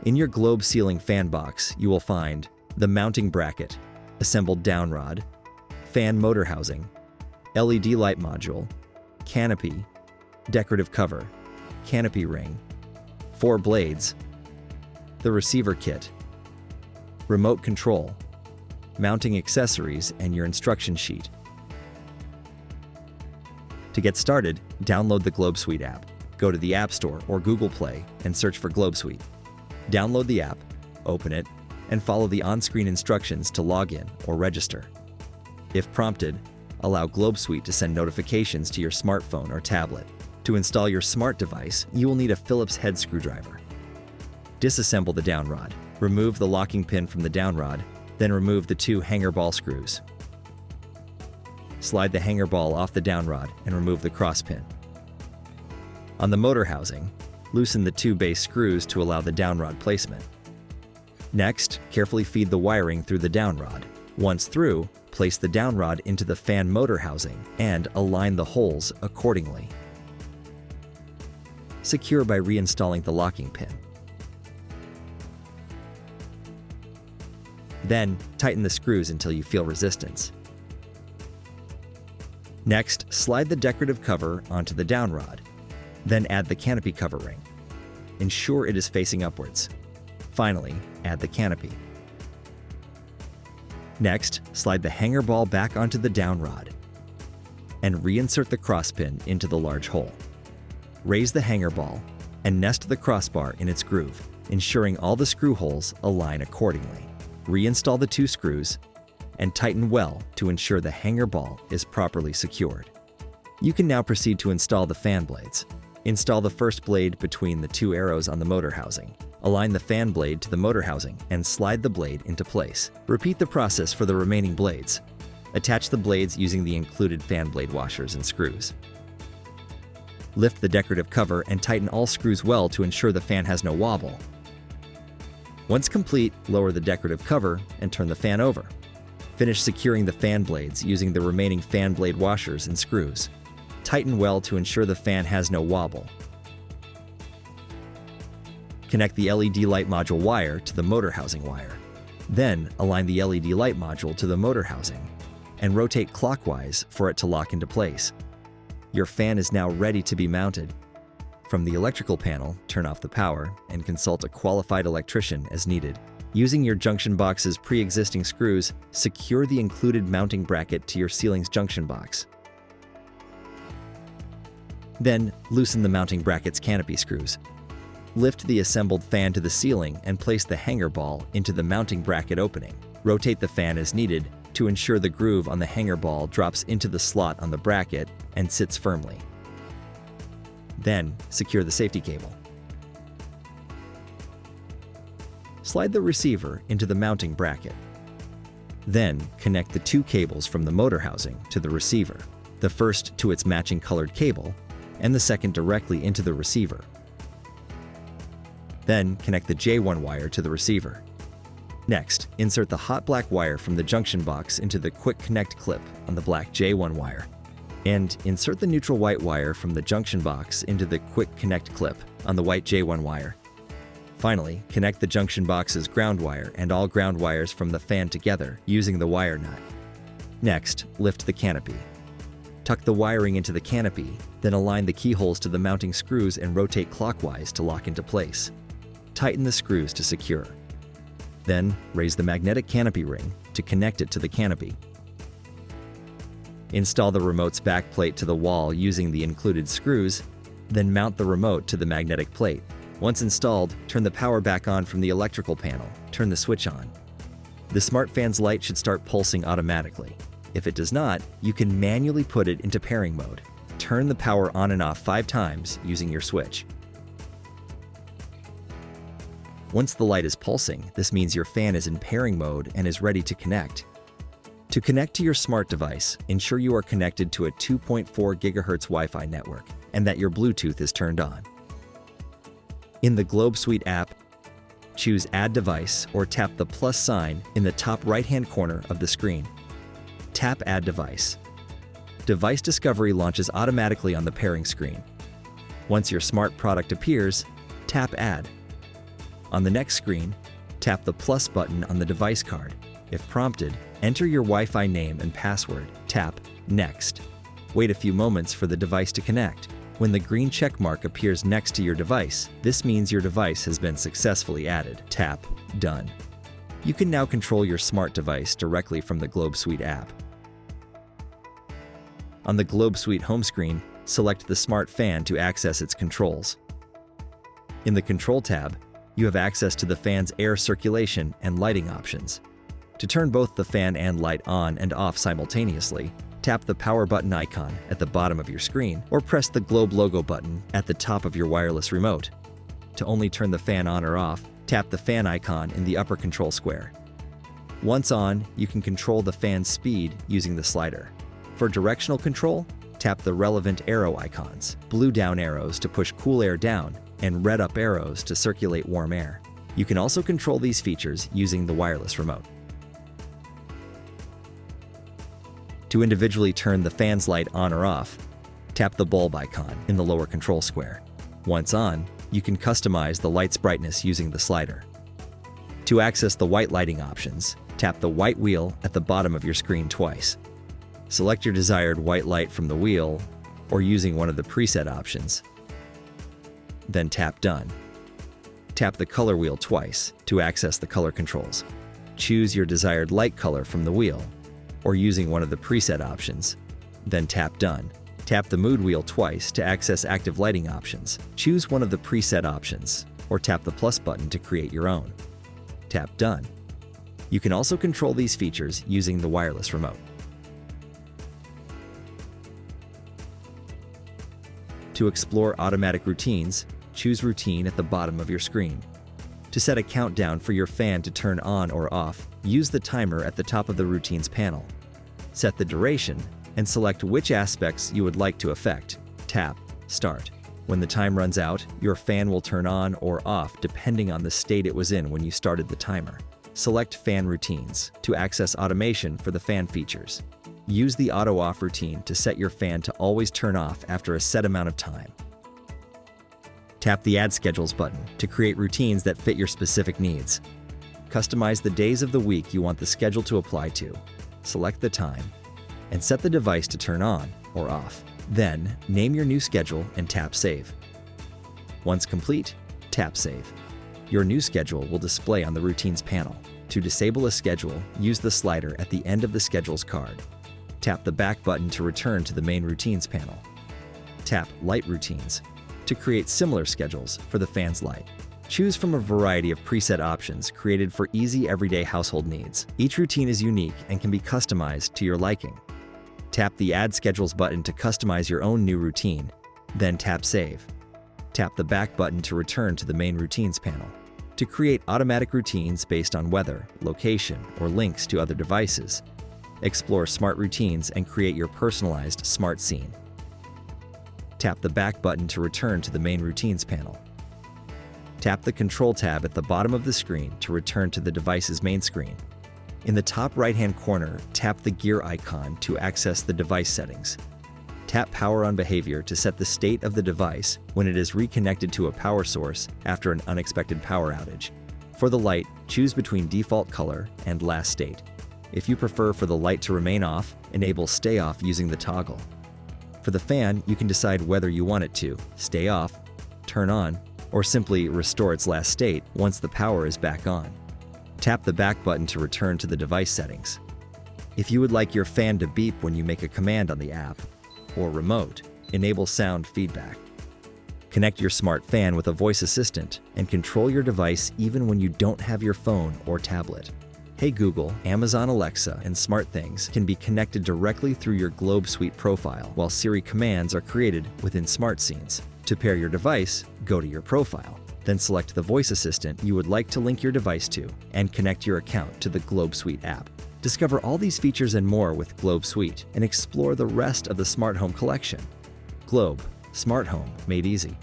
In your globe ceiling fan box, you will find the mounting bracket, assembled down rod, fan motor housing, LED light module, canopy, decorative cover, canopy ring, 4 blades, the receiver kit, remote control, mounting accessories, and your instruction sheet. To get started, download the GlobeSuite app. Go to the App Store or Google Play and search for GlobeSuite. Download the app, open it, and follow the on-screen instructions to log in or register. If prompted, allow GlobeSuite to send notifications to your smartphone or tablet. To install your smart device, you will need a Phillips head screwdriver. Disassemble the down rod. Remove the locking pin from the down rod, then remove the 2 hanger ball screws. Slide the hanger ball off the down rod and remove the cross pin. On the motor housing, loosen the 2 base screws to allow the down rod placement. Next, carefully feed the wiring through the down rod. Once through, place the down rod into the fan motor housing and align the holes accordingly. Secure by reinstalling the locking pin. Then, tighten the screws until you feel resistance. Next, slide the decorative cover onto the down rod. Then add the canopy cover ring. Ensure it is facing upwards. Finally, add the canopy. Next, slide the hanger ball back onto the down rod and reinsert the cross pin into the large hole. Raise the hanger ball and nest the crossbar in its groove, ensuring all the screw holes align accordingly. Reinstall the 2 screws and tighten well to ensure the hanger ball is properly secured. You can now proceed to install the fan blades. Install the first blade between the 2 arrows on the motor housing. Align the fan blade to the motor housing and slide the blade into place. Repeat the process for the remaining blades. Attach the blades using the included fan blade washers and screws. Lift the decorative cover and tighten all screws well to ensure the fan has no wobble. Once complete, lower the decorative cover and turn the fan over. Finish securing the fan blades using the remaining fan blade washers and screws. Tighten well to ensure the fan has no wobble. Connect the LED light module wire to the motor housing wire. Then, align the LED light module to the motor housing and rotate clockwise for it to lock into place. Your fan is now ready to be mounted. From the electrical panel, turn off the power and consult a qualified electrician as needed. Using your junction box's pre-existing screws, secure the included mounting bracket to your ceiling's junction box. Then, loosen the mounting bracket's canopy screws. Lift the assembled fan to the ceiling and place the hanger ball into the mounting bracket opening. Rotate the fan as needed to ensure the groove on the hanger ball drops into the slot on the bracket and sits firmly. Then, secure the safety cable. Slide the receiver into the mounting bracket. Then, connect the 2 cables from the motor housing to the receiver, the first to its matching colored cable, and the second directly into the receiver. Then, connect the J1 wire to the receiver. Next, insert the hot black wire from the junction box into the Quick Connect clip on the black J1 wire. And insert the neutral white wire from the junction box into the Quick Connect clip on the white J1 wire. Finally, connect the junction box's ground wire and all ground wires from the fan together using the wire nut. Next, lift the canopy. Tuck the wiring into the canopy, then align the keyholes to the mounting screws and rotate clockwise to lock into place. Tighten the screws to secure. Then, raise the magnetic canopy ring to connect it to the canopy. Install the remote's backplate to the wall using the included screws, then mount the remote to the magnetic plate. Once installed, turn the power back on from the electrical panel. Turn the switch on. The smart fan's light should start pulsing automatically. If it does not, you can manually put it into pairing mode. Turn the power on and off 5 times using your switch. Once the light is pulsing, this means your fan is in pairing mode and is ready to connect. To connect to your smart device, ensure you are connected to a 2.4 GHz Wi-Fi network and that your Bluetooth is turned on. In the GlobeSuite app, choose Add Device or tap the plus sign in the top right-hand corner of the screen. Tap Add Device. Device discovery launches automatically on the pairing screen. Once your smart product appears, tap Add. On the next screen, tap the plus button on the device card. If prompted, enter your Wi-Fi name and password. Tap Next. Wait a few moments for the device to connect. When the green check mark appears next to your device, this means your device has been successfully added. Tap Done. You can now control your smart device directly from the Globe Suite app. On the Globe Suite home screen, select the Smart Fan to access its controls. In the Control tab, you have access to the fan's air circulation and lighting options. To turn both the fan and light on and off simultaneously, tap the power button icon at the bottom of your screen or press the Globe logo button at the top of your wireless remote. To only turn the fan on or off, tap the fan icon in the upper control square. Once on, you can control the fan's speed using the slider. For directional control, tap the relevant arrow icons, blue down arrows to push cool air down and red up arrows to circulate warm air. You can also control these features using the wireless remote. To individually turn the fan's light on or off, tap the bulb icon in the lower control square. Once on, you can customize the light's brightness using the slider. To access the white lighting options, tap the white wheel at the bottom of your screen twice. Select your desired white light from the wheel or using one of the preset options. Then tap Done. Tap the color wheel twice to access the color controls. Choose your desired light color from the wheel or using one of the preset options. Then tap Done. Tap the mood wheel twice to access active lighting options. Choose one of the preset options or tap the plus button to create your own. Tap Done. You can also control these features using the wireless remote. To explore automatic routines, choose Routine at the bottom of your screen. To set a countdown for your fan to turn on or off, use the timer at the top of the Routines panel. Set the duration and select which aspects you would like to affect. Tap Start. When the time runs out, your fan will turn on or off depending on the state it was in when you started the timer. Select Fan Routines to access automation for the fan features. Use the Auto Off routine to set your fan to always turn off after a set amount of time. Tap the Add Schedules button to create routines that fit your specific needs. Customize the days of the week you want the schedule to apply to. Select the time and set the device to turn on or off. Then, name your new schedule and tap Save. Once complete, tap Save. Your new schedule will display on the Routines panel. To disable a schedule, use the slider at the end of the Schedules card. Tap the back button to return to the main Routines panel. Tap Light Routines to create similar schedules for the fan's light. Choose from a variety of preset options created for easy everyday household needs. Each routine is unique and can be customized to your liking. Tap the Add Schedules button to customize your own new routine, then tap Save. Tap the back button to return to the main Routines panel. To create automatic routines based on weather, location, or links to other devices, explore Smart Routines and create your personalized smart scene. Tap the back button to return to the main Routines panel. Tap the Control tab at the bottom of the screen to return to the device's main screen. In the top right-hand corner, tap the gear icon to access the device settings. Tap Power on Behavior to set the state of the device when it is reconnected to a power source after an unexpected power outage. For the light, choose between Default Color and Last State. If you prefer for the light to remain off, enable Stay Off using the toggle. For the fan, you can decide whether you want it to stay off, turn on, or simply restore its last state once the power is back on. Tap the back button to return to the device settings. If you would like your fan to beep when you make a command on the app or remote, enable sound feedback. Connect your smart fan with a voice assistant and control your device even when you don't have your phone or tablet. Hey Google, Amazon Alexa, and SmartThings can be connected directly through your Globe Suite profile, while Siri commands are created within SmartScenes. To pair your device, go to your profile. Then select the voice assistant you would like to link your device to and connect your account to the Globe Suite app. Discover all these features and more with Globe Suite and explore the rest of the smart home collection. Globe, smart home made easy.